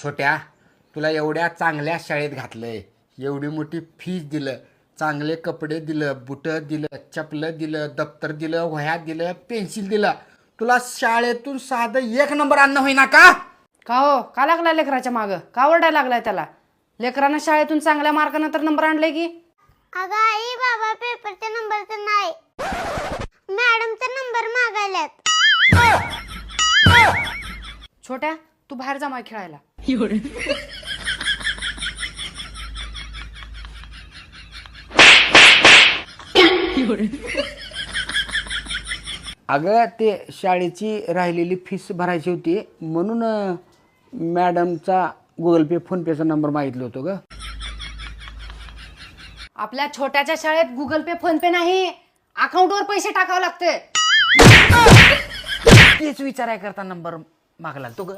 छोट्या, तुला एवढ्या चांगल्या शाळेत घातलंय, एवढी मोठी फीस दिलं, चांगले कपडे दिलं, बुटं दिलं, चपलं दिलं, दप्तर दिलं, वह्या दिलं, पेन्सिल दिलं, तुला शाळेतून साधं 1 नंबर आणणं होईना का? का हो, का लागला लेकराच्या मागं? का ओरडायला लागलाय त्याला? लेकरानं शाळेतून चांगल्या मार्कानं तर नंबर आणले की. अगं आई, बाबा पेपरचा नंबर तर नाही, मॅडमचा नंबर मागायल्यात. छोट्या, तू बाहेर जा माय खेळायला. अगं ते शाळेची राहिलेली फीस भरायची होती म्हणून मॅडमचा गुगल पे फोन पेचा नंबर मागितलं होतं ग. आपल्या छोट्याच्या शाळेत गुगल पे फोन पे नाही, अकाउंटवर पैसे टाकावं लागते. तेच विचाराय करता नंबर मागला तो ग.